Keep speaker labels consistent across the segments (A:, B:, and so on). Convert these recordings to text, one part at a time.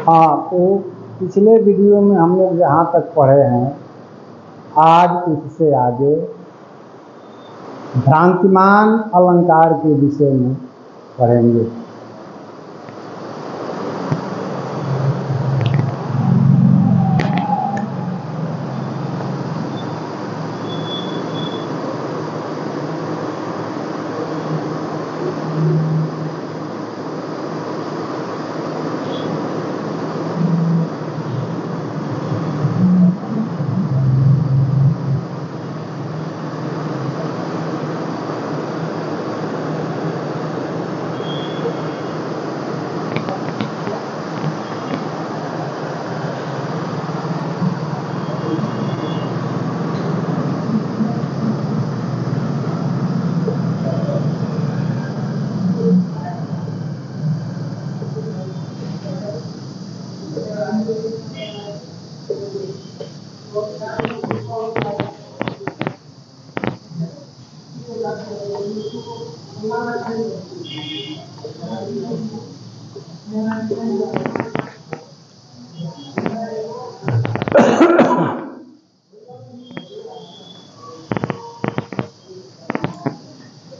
A: हाँ, तो पिछले वीडियो में हम लोग जहाँ तक पढ़े हैं, आज उससे आगे भ्रांतिमान अलंकार के विषय में पढ़ेंगे।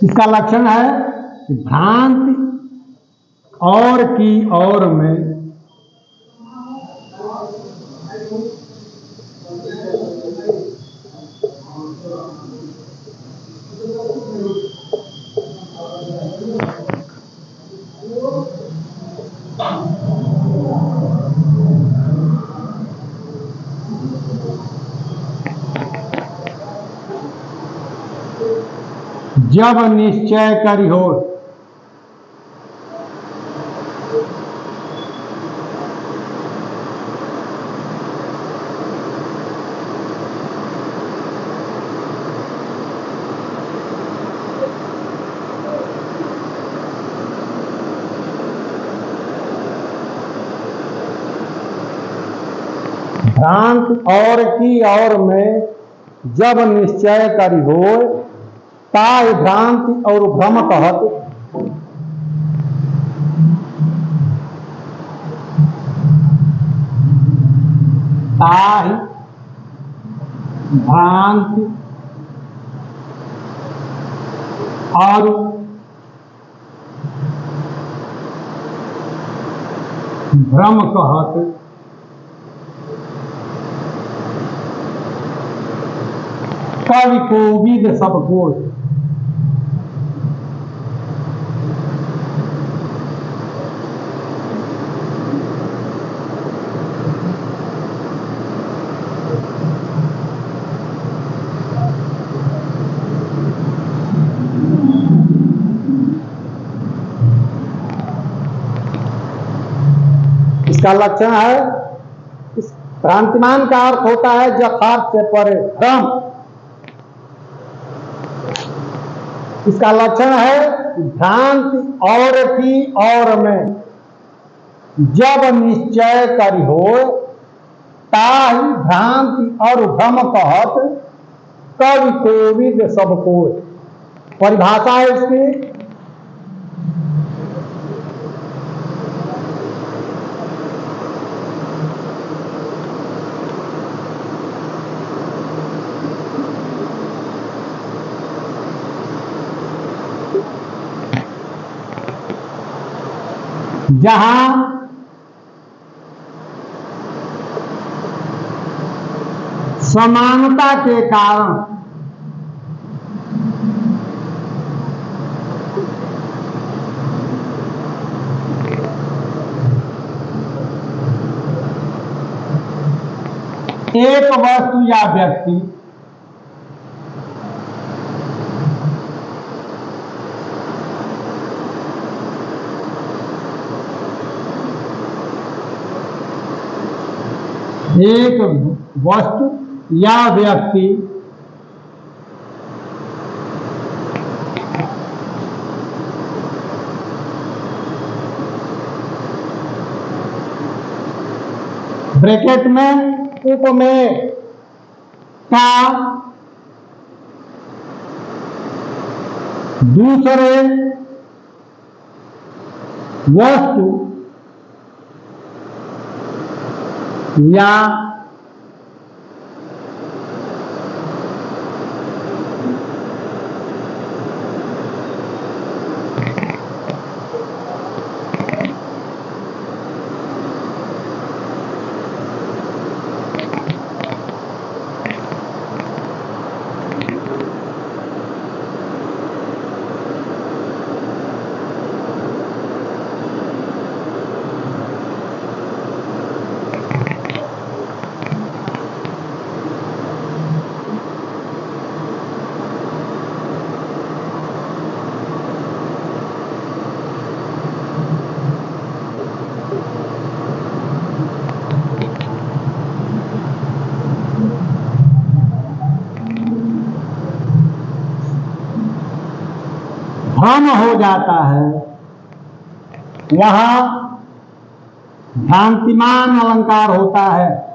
A: इसका लक्षण है कि भ्रांति और की और में जब निश्चय करी हो, भ्रांति और की और में जब निश्चय करी हो, ताहि भ्रांति और भ्रम कहत। ताहि भ्रांति और भ्रम कहत। कवि कोविद सब कोई। इसका लक्षण है, इस भ्रांतिमान का अर्थ होता है यथार्थ से परे भ्रम। इसका लक्षण है भ्रांति और की और में जब निश्चय करी हो, ताहि भ्रांति और भ्रम कहत। कवि कोविद सब कोई। परिभाषा है इसकी, जहां समानता के कारण एक वस्तु या व्यक्ति एक वस्तु या व्यक्ति ब्रैकेट में उपमेय का दूसरे वस्तु या भ्रम हो जाता है, वह भ्रांतिमान अलंकार होता है।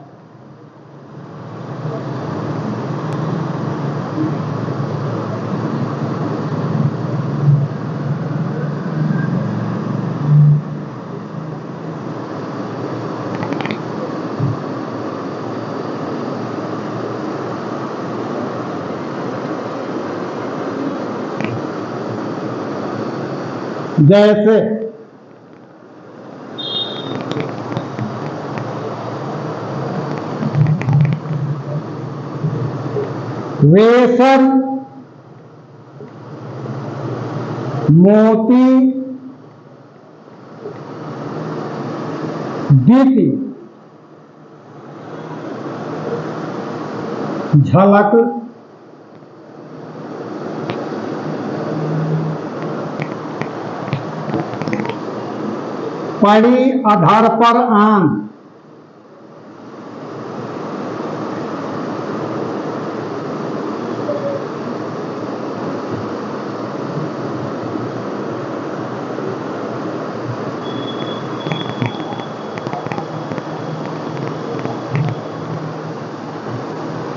A: जैसे रेशम, मोती, दीप्ति, झलक, पड़ी आधार पर आन,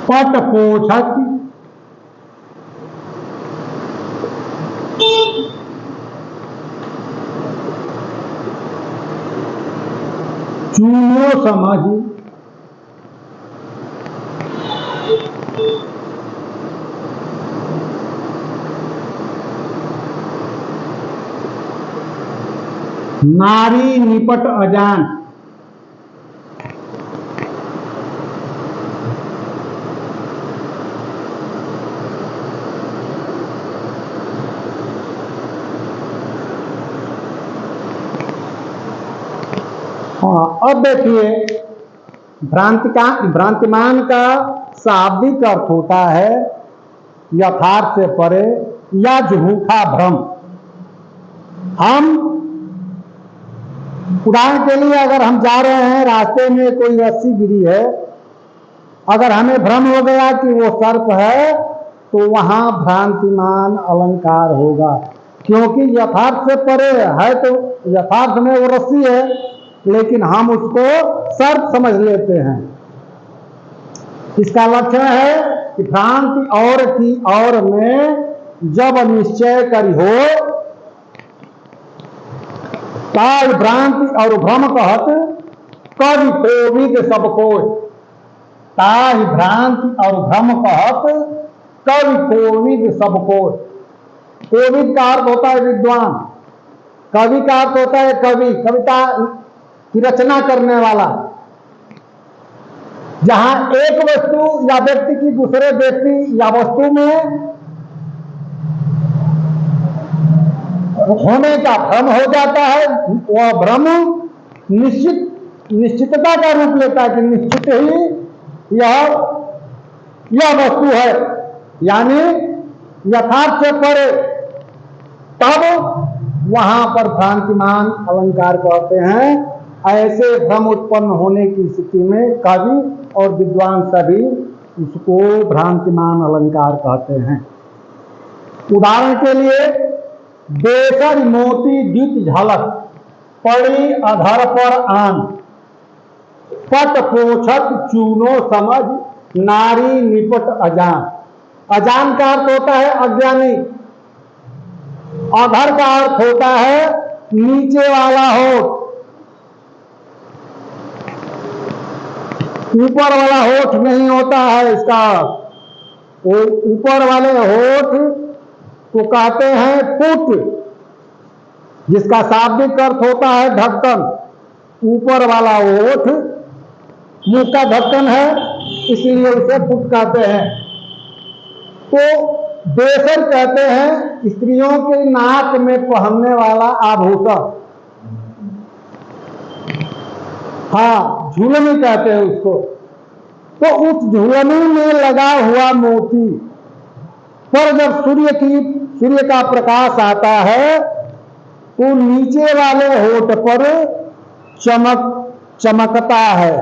A: पट पोषक, चूनो समझ, नारी निपट अजान। अब देखिए, भ्रांतिमान का शाब्दिक अर्थ होता है यथार्थ से परे या झूठा भ्रम। हम उदाहरण के लिए, अगर हम जा रहे हैं, रास्ते में कोई रस्सी गिरी है, अगर हमें भ्रम हो गया कि वो सर्प है, तो वहां भ्रांतिमान अलंकार होगा, क्योंकि यथार्थ से परे है। तो यथार्थ में वो रस्सी है, लेकिन हम उसको सर्प समझ लेते हैं। इसका लक्षण है कि भ्रांति और की और में जब निश्चय करी हो, ताई भ्रांति और भ्रम कहत कवि कोविद सब कोय। ताई भ्रांति और भ्रम कहत कवि कोविद सब कोय। कोविद का अर्थ होता है विद्वान, कवि का अर्थ होता है कवि, कविता की रचना करने वाला। जहां एक वस्तु या व्यक्ति की दूसरे व्यक्ति या वस्तु में होने का भ्रम हो जाता है, वह भ्रम निश्चितता का रूप लेता है कि निश्चित ही यह वस्तु है, यानी यथार्थ से परे। तब वहां पर भ्रांतिमान अलंकार कहते हैं। ऐसे भ्रम उत्पन्न होने की स्थिति में कवि और विद्वान सभी उसको भ्रांतिमान अलंकार कहते हैं। उदाहरण के लिए, बेसर मोती द्युत झलक, पड़ी अधर पर आन, पट पोछत चूनो समझ, नारी निपट अजान। अजान का अर्थ होता है अज्ञानी, अधर का अर्थ होता है नीचे वाला होठ, ऊपर वाला होठ नहीं होता है इसका। वो ऊपर वाले होठ को कहते हैं पुट, जिसका शाब्दिक अर्थ होता है ढक्कन। ऊपर वाला होठ मुंह का ढक्कन है, इसलिए उसे पुट कहते हैं। तो बेसर कहते हैं स्त्रियों के नाक में पहनने वाला आभूषण। हाँ, झुलनी कहते हैं उसको। तो उस झुलनी में लगा हुआ मोती पर जब सूर्य का प्रकाश आता है तो नीचे वाले होठ पर चमकता है।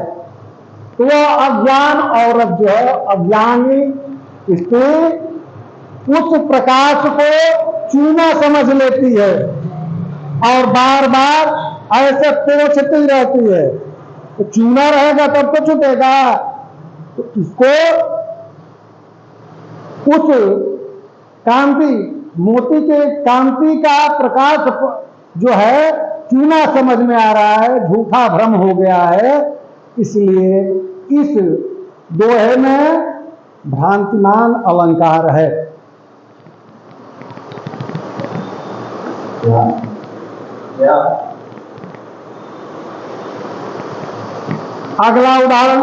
A: तो वह अज्ञान औरत जो है, अज्ञानी स्त्री उस प्रकाश को चूना समझ लेती है और बार बार ऐसे पोंछती रहती है। तो चूना रहेगा तब तो छूटेगा। तो इसको उस कांति, मोती के कांति का प्रकाश जो है चूना समझ में आ रहा है, झूठा भ्रम हो गया है। इसलिए इस दोहे में भ्रांतिमान अलंकार है। अगला उदाहरण,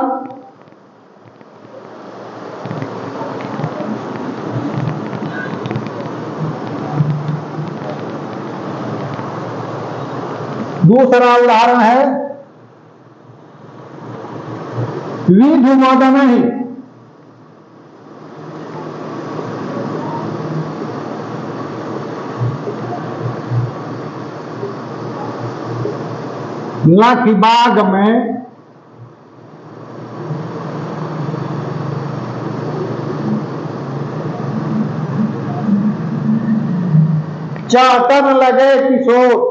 A: दूसरा उदाहरण है विधुमदनहि। लख बाग में चाटन लगे किशोर।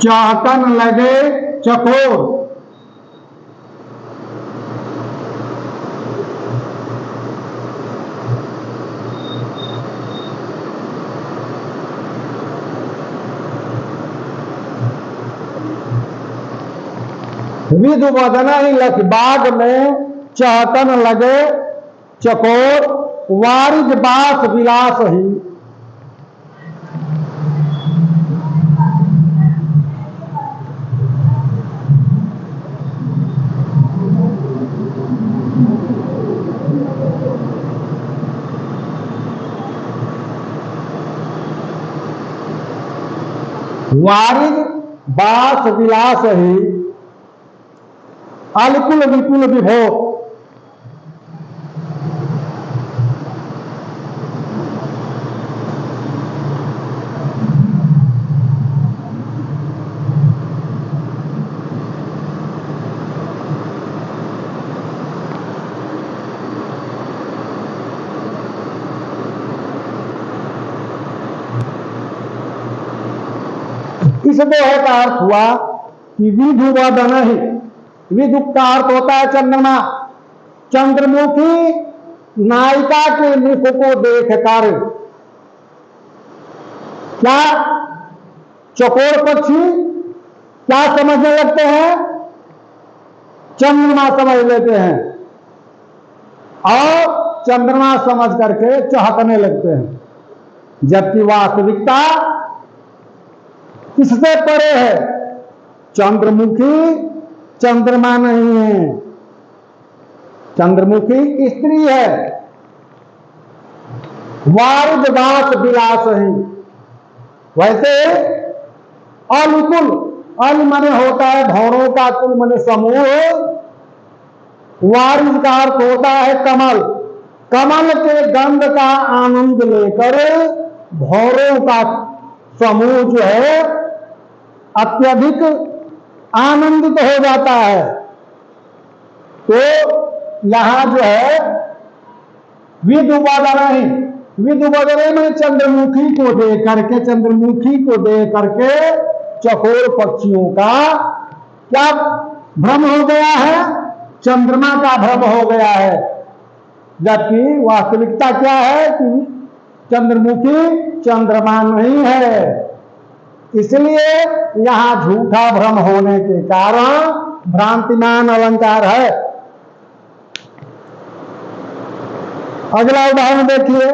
A: चाटन लगे चकोर। विधुमदनहि लख बाग में चाटन लगे चकोर। वारिज बास विलास ही। वारिज बास विलास ही, अलकुल विपुल विभो। इस दोहे का अर्थ हुआ कि विधुमदनहि, विधु का अर्थ होता है चंद्रमा। चंद्रमुखी नायिका के मुख को देखकर क्या चकोर पक्षी क्या समझने लगते हैं? चंद्रमा समझ लेते हैं और चंद्रमा समझ करके चहकने लगते हैं, जबकि वास्तविकता इससे परे है। चंद्रमुखी चंद्रमा नहीं है, चंद्रमुखी स्त्री है। वारिज बास विलास ही, वैसे अलकुल, अल माने होता है भौरों का कुल माने समूह। वारिज का अर्थ होता है कमल। कमल के गंध का आनंद लेकर भौरों का समूह जो है अत्यधिक आनंदित हो जाता है। तो यहां जो है विधुमदनहि, विधुमदनहि में चंद्रमुखी को देख करके, चंद्रमुखी को देख करके चकोर पक्षियों का क्या भ्रम हो गया है? चंद्रमा का भ्रम हो गया है। जबकि वास्तविकता क्या है कि चंद्रमुखी चंद्रमा नहीं है। इसलिए यहां झूठा भ्रम होने के कारण भ्रांतिमान अलंकार है। अगला उदाहरण देखिए,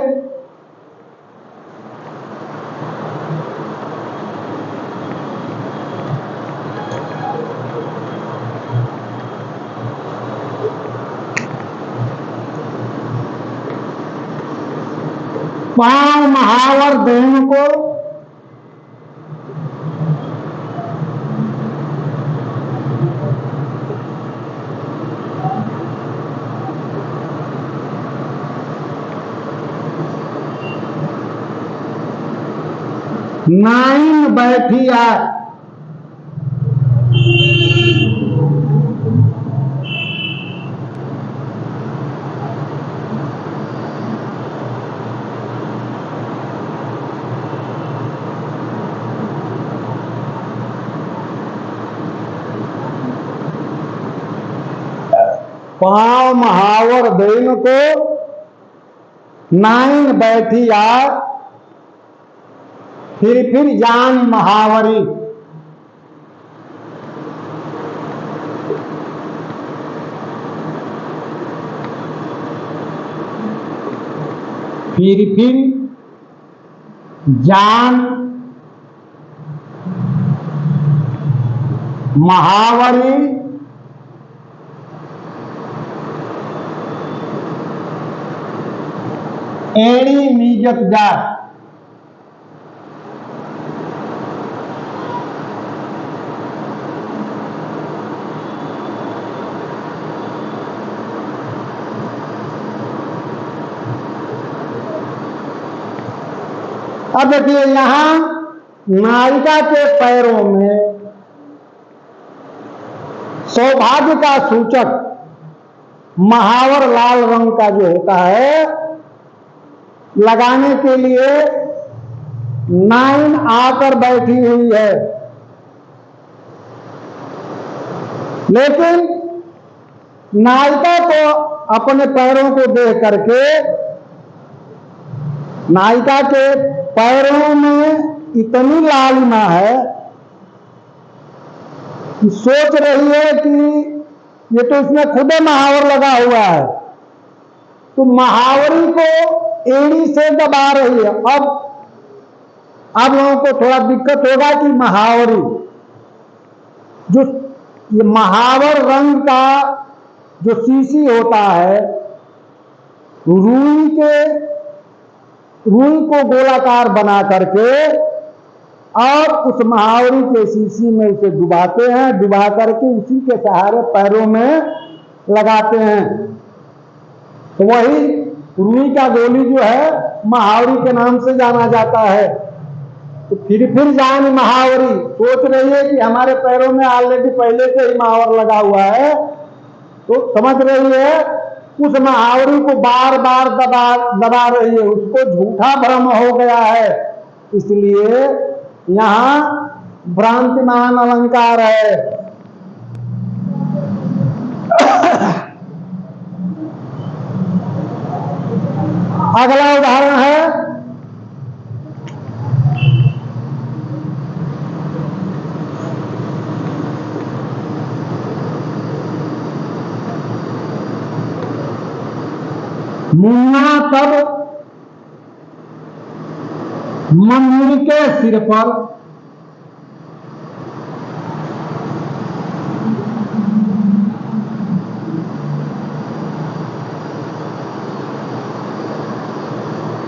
A: पांव महावर देन को नाइन बैठी आए। पांव महावर देन को नाइन बैठी आए, फिर जान महावरी। फिर जान महावरी, एड़ी मीजत जात। अब देखिए, यहां नायिका के पैरों में सौभाग्य का सूचक महावर लाल रंग का जो होता है, लगाने के लिए नाइन आकर बैठी हुई है। लेकिन नायिका को अपने पैरों को देख करके नायिका के पैरों में इतनी लालिमा है कि सोच रही है कि ये तो इसमें खुद महावर लगा हुआ है, तो महावरी को एड़ी से दबा रही है। अब आप लोगों को थोड़ा दिक्कत होगा कि महावरी जो ये महावर रंग का जो शीशी होता है, रुई को गोलाकार बना करके और उस महावरी के शीशी में उसे डुबाते हैं, डुबा करके उसी के सहारे पैरों में लगाते हैं। तो वही रुई का गोली जो है महावरी के नाम से जाना जाता है। तो फिर जान महावरी सोच रही है कि हमारे पैरों में ऑलरेडी पहले से ही महावर लगा हुआ है, तो समझ रही है उस महावरी को बार बार दबा रही है, उसको झूठा भ्रम हो गया है, इसलिए यहां भ्रांतिमान अलंकार है। अगला उदाहरण है, मुन्ना तब मंदिर के सिर पर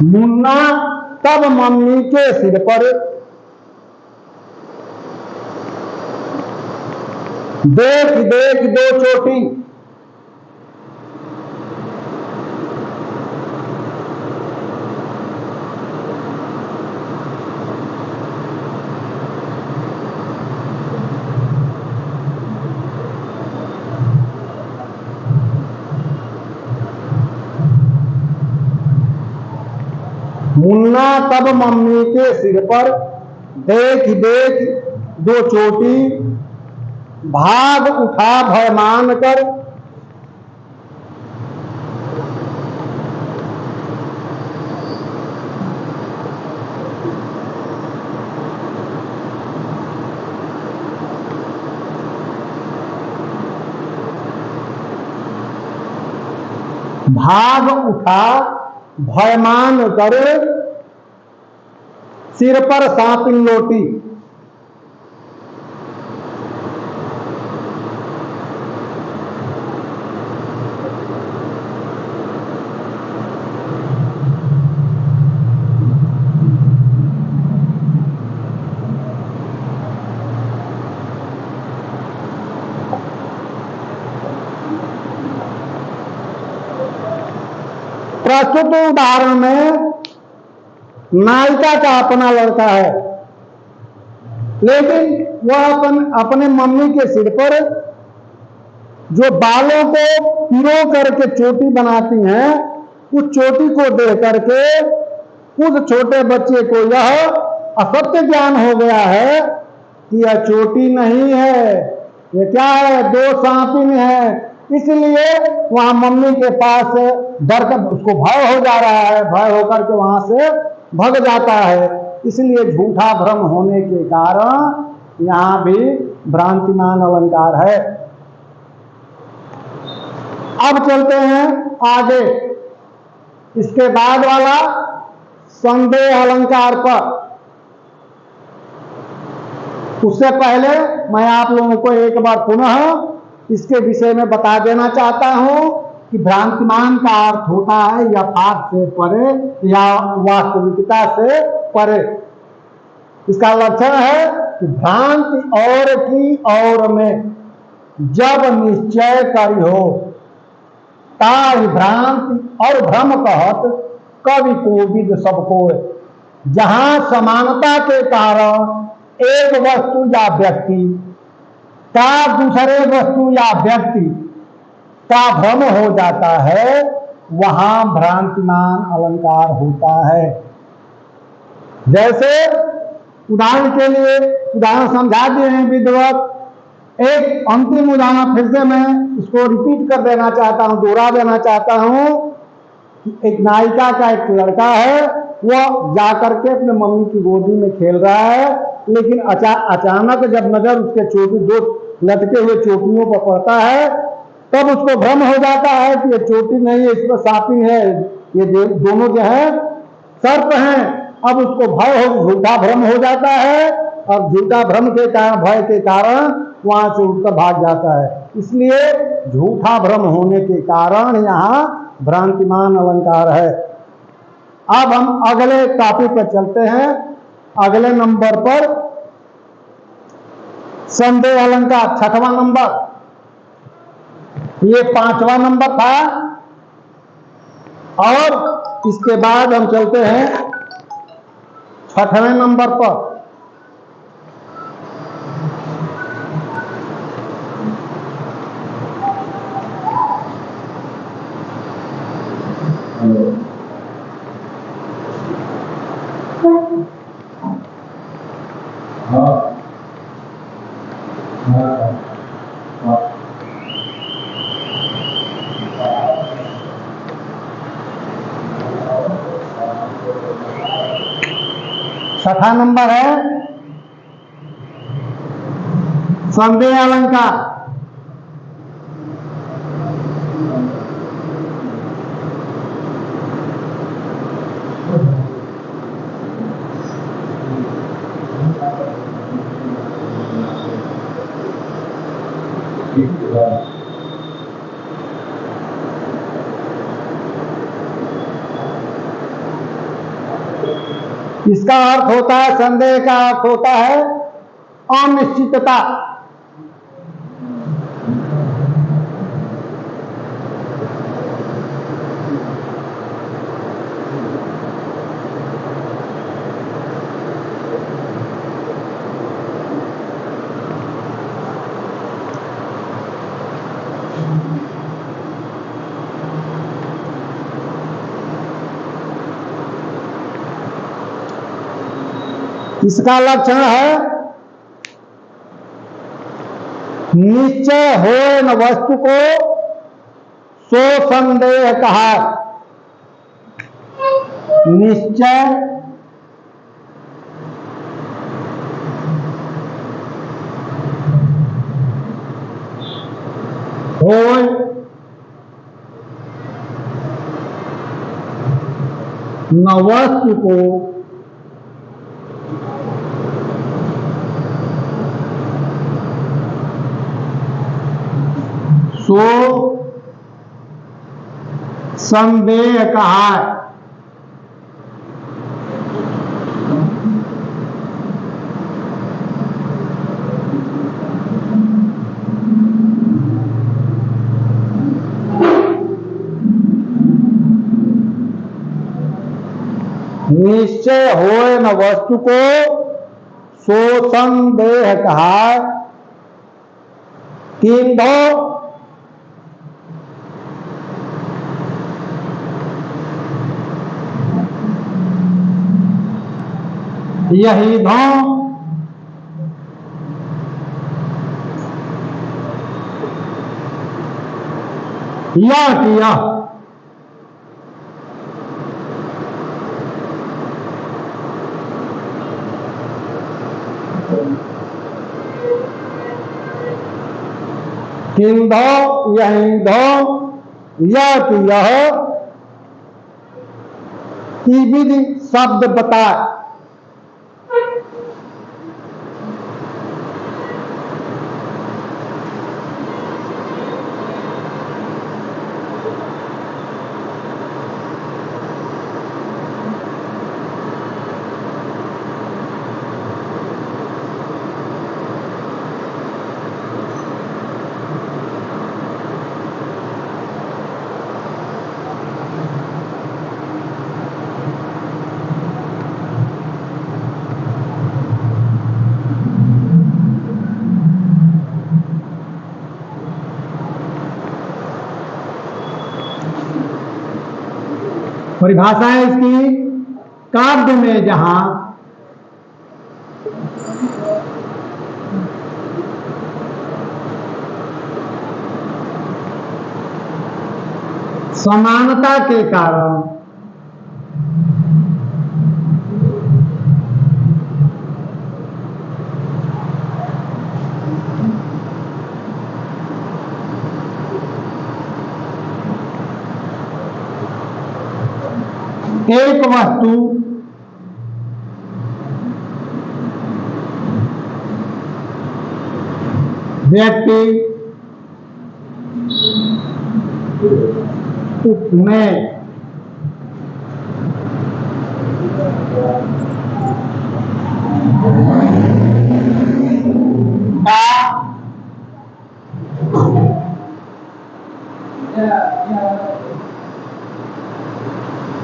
A: मुन्ना तब मम्मी के सिर पर देख देख दो चोटी। मुन्ना तब मम्मी के सिर पर देख देख दो चोटी, भाग उठा भय मान कर भाग उठा भयमान कर, सिर पर सांपिन लोटी। प्रस्तुत उदाहरण में नायिका का अपना लड़का है, लेकिन वह अपने मम्मी के सिर पर जो बालों को पिरो करके चोटी बनाती हैं, उस चोटी को देख करके उस छोटे बच्चे को यह असत्य ज्ञान हो गया है कि यह चोटी नहीं है, ये क्या है, दो सांपिन है। इसलिए वहां मम्मी के पास डर का उसको भय हो जा रहा है, भय होकर के वहां से भग जाता है। इसलिए झूठा भ्रम होने के कारण यहां भी भ्रांतिमान अलंकार है। अब चलते हैं आगे, इसके बाद वाला संदेह अलंकार पर। उससे पहले मैं आप लोगों को एक बार पुनः इसके विषय में बता देना चाहता हूं कि भ्रांतिमान का अर्थ होता है यथार्थ से परे या वास्तविकता से परे। इसका लक्षण है कि भ्रांति और की और में जब निश्चय करी हो, ताहि भ्रांति और भ्रम कहत कवि कोविद सबको। जहां समानता के कारण एक वस्तु या व्यक्ति का दूसरे वस्तु या व्यक्ति का भ्रम हो जाता है, वहां भ्रांतिमान अलंकार होता है। जैसे उदाहरण के लिए उदाहरण समझा दिए हैं विद्वत। एक अंतिम उदाहरण फिर से मैं इसको रिपीट कर देना चाहता हूं, दोहरा देना चाहता हूं कि एक नायिका का एक लड़का है, वह जाकर के अपने मम्मी की गोदी में खेल रहा है, लेकिन अचानक जब नजर उसके चोटी दो लटके हुए चोटियों पर पड़ता है, तब उसको भ्रम हो जाता है कि ये चोटी नहीं है, इसमें सांपिन है, ये दोनों जो है सर्प हैं। अब उसको भय हो, झूठा भ्रम हो जाता है, और झूठा भ्रम के कारण, भय के कारण वहां से उठकर भाग जाता है। इसलिए झूठा भ्रम होने के कारण यहां भ्रांतिमान अलंकार है। अब हम अगले टॉपिक पर चलते हैं। अगले नंबर पर संदेह अलंकार, छठवां नंबर, ये पांचवा नंबर था। और इसके बाद हम चलते हैं छठवें नंबर पर। छठा नंबर है संदेह अलंकार। इसका अर्थ होता है, संदेह का अर्थ होता है अनिश्चितता। इसका लक्षण है निश्चय हो न वस्तु को सो संदेह कहा। निश्चय हो न वस्तु को सो संदेह कहा। निश्चय होए न वस्तु को सो संदेह कहा। किंधो यही धो या किया। किंधो यही धो यह की विधि शब्द बताए। परिभाषा है इसकी, काव्य में जहां समानता के कारण एक वस्तु व्यक्ति में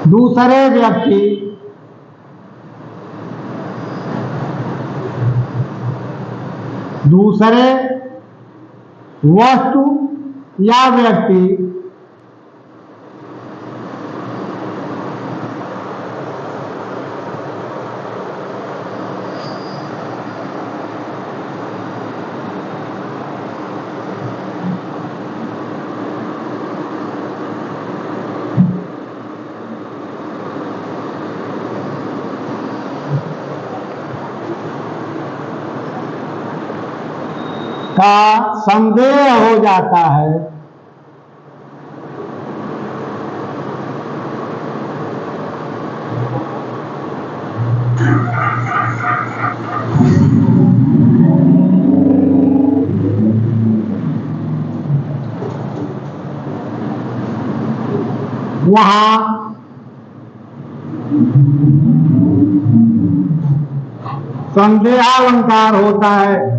A: दूसरे व्यक्ति दूसरे वस्तु या व्यक्ति का संदेह हो जाता है। वहां संदेहालंकार होता है।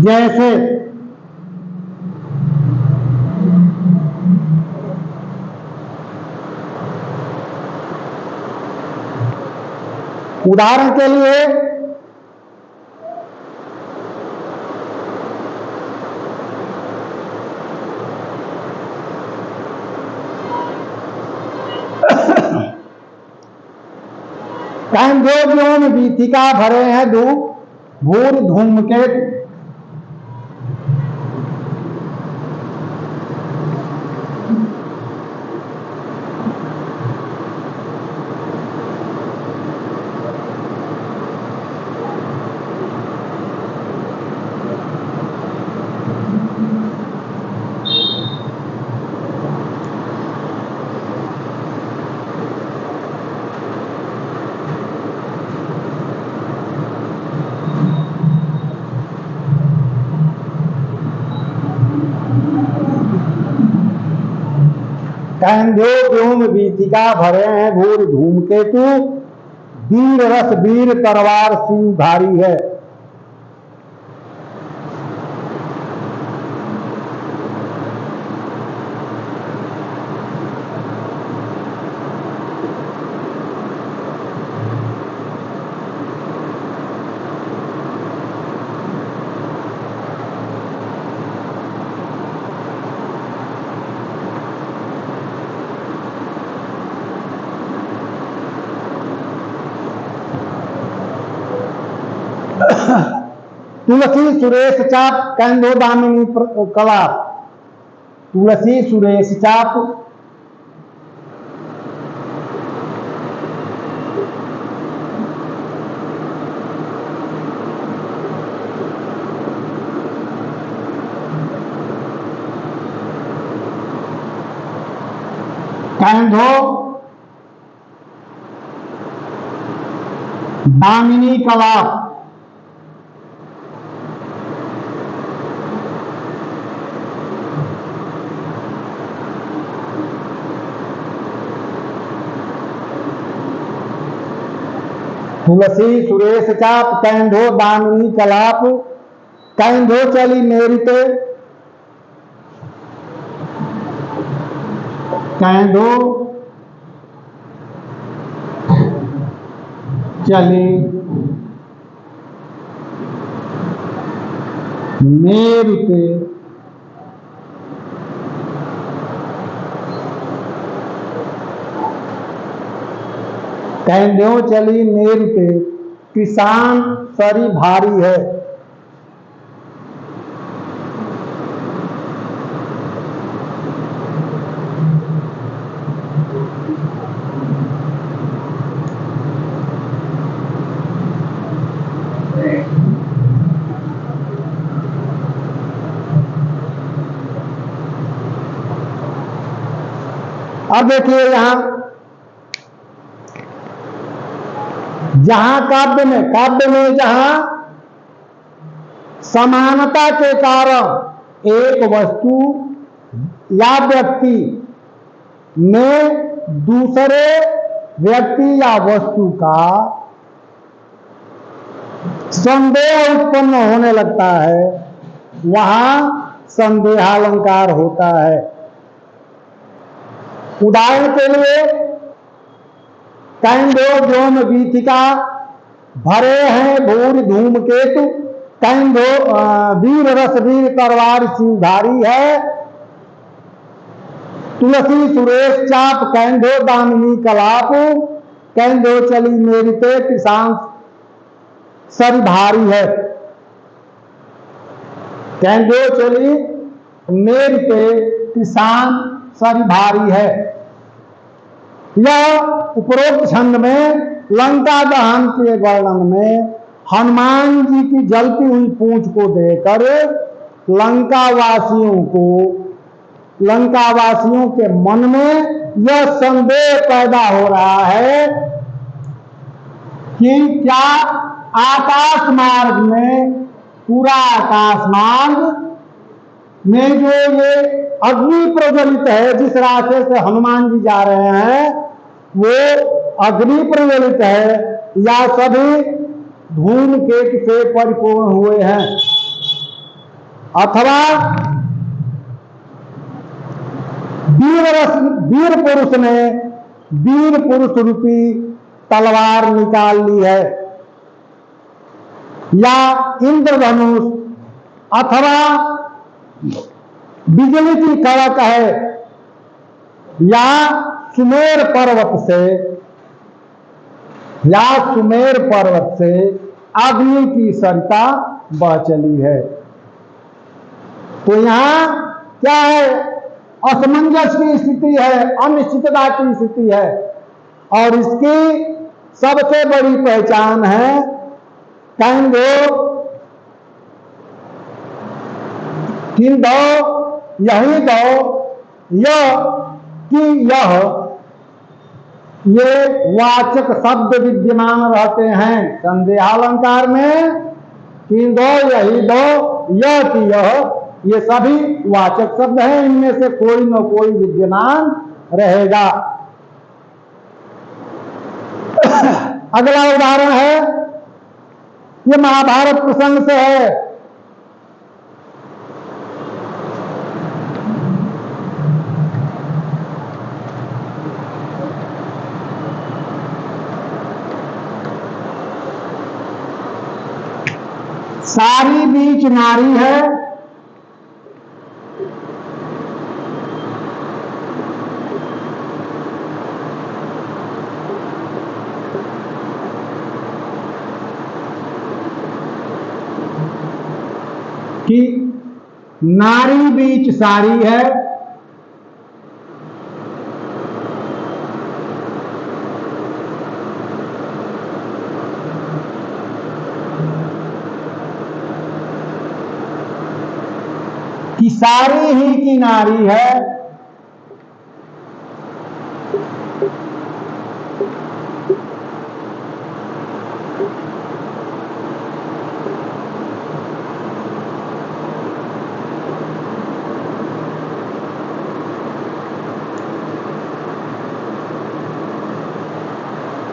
A: जैसे उदाहरण के लिए कांडोग्यों में वीथिका भरे हैं धूप भूर धूम के कैंध्यो व्योम वीथिका भरे हैं घोर धूमकेतु, वीर रस वीर तरवार शिव भारी है। तुलसी सुरेश चाप कैंधो दामिनी कलाप, तुलसी सुरेश चाप कैंधो दामिनी कलाप, तुलसी सुरेश चाप कैंधो दामिनी कलाप, कैंधो चली मेरी ते, कैंधो चली मेरी ते, कैंध्यो चली मेरी पे किसान सरी भारी है। अब देखिए यहां जहां काव्य में जहां समानता के कारण एक वस्तु या व्यक्ति में दूसरे व्यक्ति या वस्तु का संदेह उत्पन्न होने लगता है, वहां संदेहालंकार होता है। उदाहरण के लिए कैंधो व्योम वीथिका भरे हैं भूर धूमकेतु, कैंधो वीर रस वीर तरवार शिवधारी है। तुलसी सुरेश चाप कैंधो दामिनी कलाप, कैंधो चली मेरी ते किसान सर भारी है। कैंधो चली मेरी ते किसान सर भारी है। यह उपरोक्त छंद में लंका दहन के वर्णन में हनुमान जी की जलती हुई पूंछ को देकर लंकावासियों के मन में यह संदेह पैदा हो रहा है कि क्या आकाश मार्ग में, पूरा आकाश मार्ग में जो ये अग्नि प्रज्वलित है, जिस रास्ते से हनुमान जी जा रहे हैं वो अग्नि प्रज्वलित है या सभी धूमकेतु से परिपूर्ण हुए हैं, अथवा वीर पुरुष ने वीर पुरुष रूपी तलवार निकाल ली है, या इंद्रधनुष अथवा बिजली की कड़क है, या सुमेर पर्वत से अग्नि की सरिता बह चली है। तो यहां क्या है, असमंजस की स्थिति है, अनिश्चितता की स्थिति है, और इसकी सबसे बड़ी पहचान है कैंधो यही दो ये वाचक शब्द विद्यमान रहते हैं संदेहालंकार में। किंदो यही दो यह कि यह, ये सभी वाचक शब्द हैं, इनमें से कोई न कोई विद्यमान रहेगा। अगला उदाहरण है, ये महाभारत प्रसंग से है। सारी बीच नारी है, कि नारी बीच सारी है, कि सारी ही की नारी है,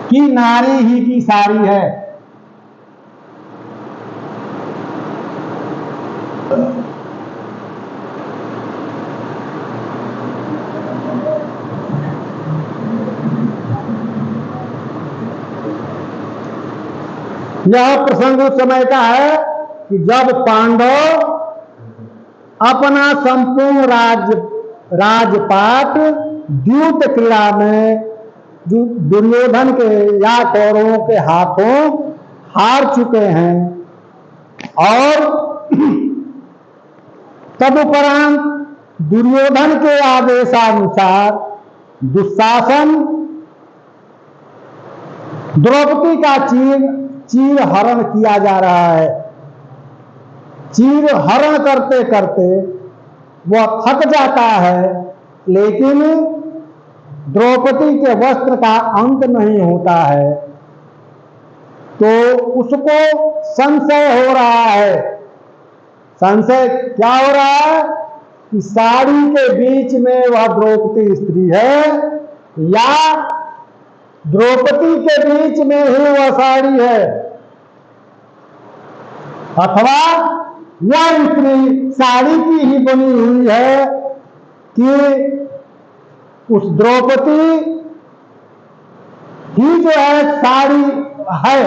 A: कि नारी ही की सारी है। यह प्रसंग उस समय का है कि जब पांडव अपना संपूर्ण राजपाट द्यूत क्रीड़ा में दुर्योधन के या कौरवों के हाथों हार चुके हैं, और तदुपरांत दुर्योधन के आदेशानुसार दुशासन द्रौपदी का चीर हरण किया जा रहा है। चीर हरण करते करते वह थक जाता है, लेकिन द्रौपदी के वस्त्र का अंत नहीं होता है, तो उसको संशय हो रहा है। संशय क्या हो रहा है कि साड़ी के बीच में वह द्रौपदी स्त्री है, या द्रौपदी के बीच में ही वह साड़ी है, अथवा यह स्त्री साड़ी की ही बनी हुई है कि उस द्रौपदी ही जो है साड़ी है।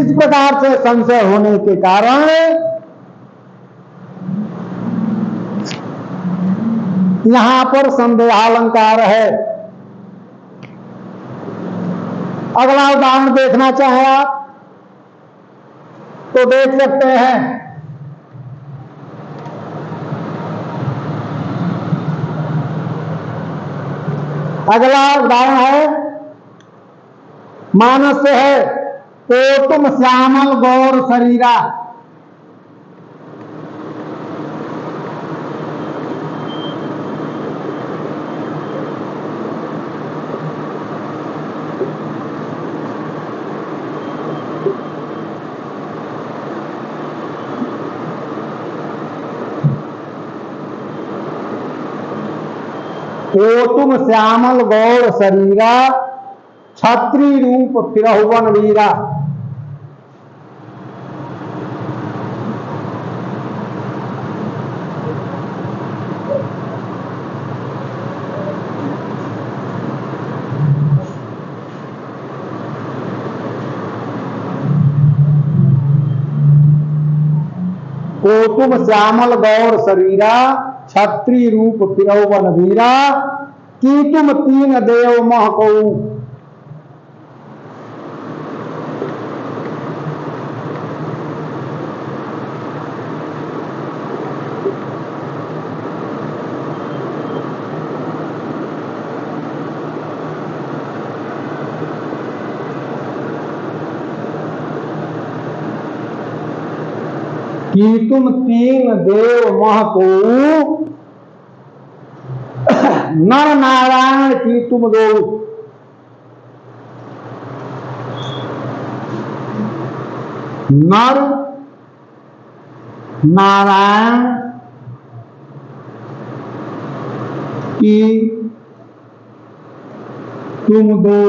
A: इस प्रकार से संशय होने के कारण यहां पर संदेहालंकार है। अगला उदाहरण देखना चाहें आप तो देख सकते हैं। अगला उदाहरण है, मानस से है, तो तुम श्यामल गौर शरीरा। तो तुम श्यामल गौर शरीरा, छत्री रूप फिरहुवन वीरा। तो तुम श्यामल गौर शरीरा, छत्री रूप फिरहुवन वीरा, कि तुम तीन देव महकऊ। कि तुम तीन देव महकऊ, नर नारायण की तुम दो। नर नारायण कि तुम दो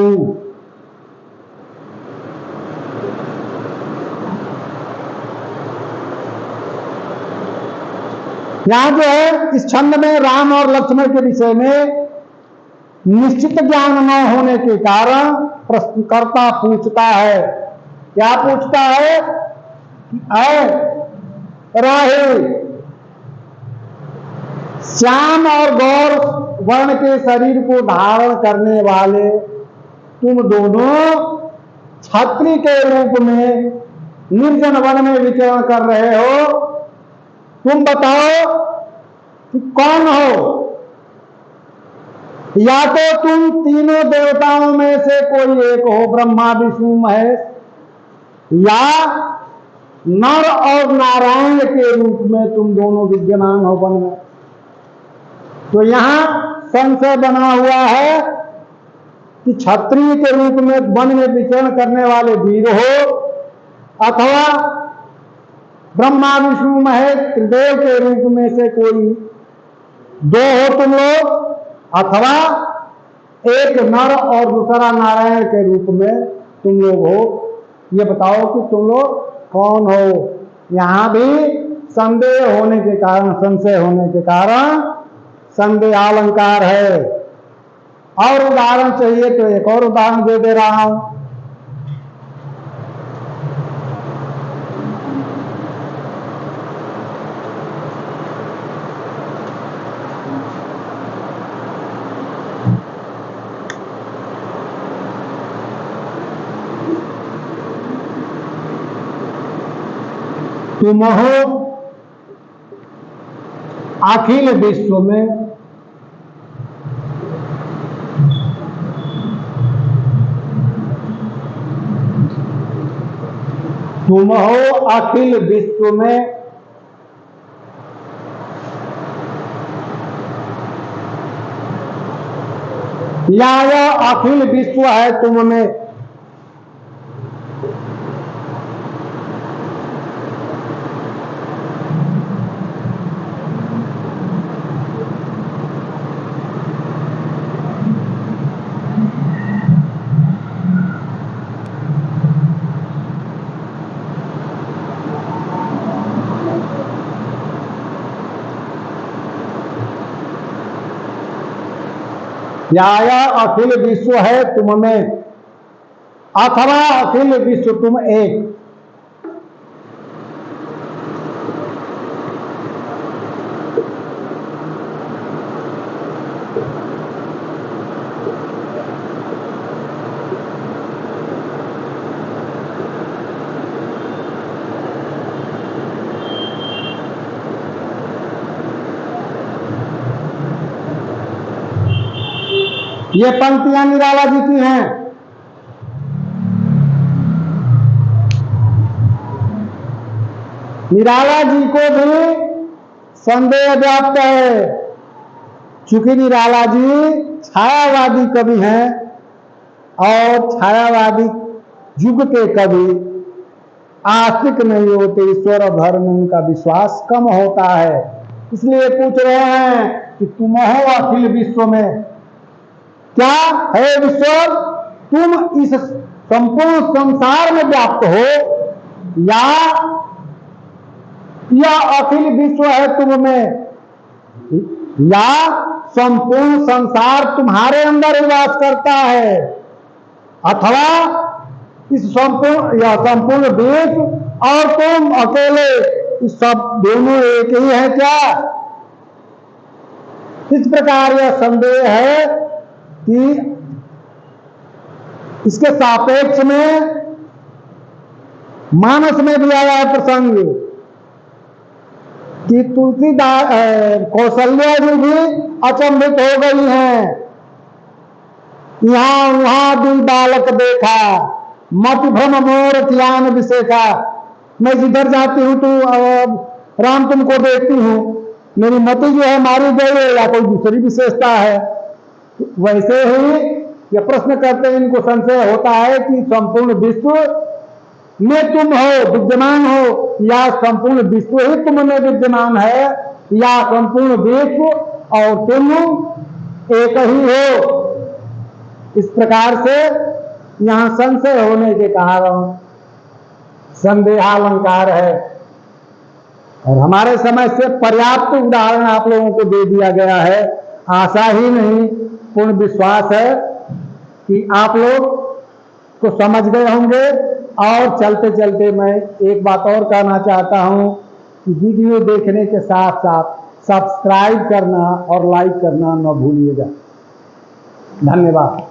A: यहां जो है इस छंद में राम और लक्ष्मण के विषय में निश्चित ज्ञान न होने के कारण प्रश्नकर्ता पूछता है, क्या पूछता है कि ऐ राहे, श्याम और गौर वर्ण के शरीर को धारण करने वाले तुम दोनों छत्री के रूप में निर्जन वन में विचरण कर रहे हो, तुम बताओ कि कौन हो? या तो तुम तीनों देवताओं में से कोई एक हो, ब्रह्मा विष्णु महेश, या नर और नारायण के रूप में तुम दोनों विद्यमान हो वन में। तो यहां संशय बना हुआ है कि क्षत्रिय के रूप में वन में विचरण करने वाले वीर हो, अथवा ब्रह्मा विष्णु महेश त्रिदेव के रूप में से कोई दो हो तुम लोग, अथवा एक नर और दूसरा नारायण के रूप में तुम लोग हो। ये बताओ कि तुम लोग कौन हो? यहां भी संदेह होने के कारण, संशय होने के कारण संदेहालंकार है। और उदाहरण चाहिए तो एक और उदाहरण दे रहा हूं। तुम हो अखिल विश्व में तुम हो अखिल विश्व में या यह अखिल विश्व है तुम में। या अखिल विश्व है तुम में, अथवा अखिल विश्व तुम एक। ये पंक्तियां निराला जी की हैं। निराला जी को भी संदेह व्याप्त है, चूंकि निराला जी छायावादी कवि हैं और छायावादी युग के कवि आस्तिक नहीं होते, ईश्वर और धर्म में उनका विश्वास कम होता है। इसलिए पूछ रहे हैं कि तुम हो अखिल विश्व में, क्या है विश्व? तुम इस संपूर्ण संसार में व्याप्त हो, या अखिल विश्व है तुम में, या संपूर्ण संसार तुम्हारे अंदर ही वास करता है, अथवा इस संपूर्ण विश्व और तुम अकेले, इस सब दोनों एक ही है क्या? इस प्रकार यह संदेह है कि इसके सापेक्ष में मानस में भी आया है प्रसंग कि तुलसीदास कौशल्या जी भी अचंभित हो गई हैं। यहां वहां दुई बालक देखा, मत भ्रम मोर ज्ञान विशेखा। मैं जिधर जाती हूं तो राम तुमको देखती हूं, मेरी मति जो है मारी गई है या कोई दूसरी विशेषता है। वैसे ही यह प्रश्न करते हैं, इनको संशय होता है कि संपूर्ण विश्व में तुम हो, विद्यमान हो, या संपूर्ण विश्व ही तुम में विद्यमान है, या संपूर्ण विश्व और तुम एक ही हो। इस प्रकार से यहाँ संशय होने के कारण संदेहालंकार है। और हमारे समझ से पर्याप्त उदाहरण आप लोगों को दे दिया गया है। आशा ही नहीं, पूर्ण विश्वास है कि आप लोग को समझ गए होंगे। और चलते चलते मैं एक बात और कहना चाहता हूं कि वीडियो देखने के साथ साथ सब्सक्राइब करना और लाइक करना न भूलिएगा। धन्यवाद।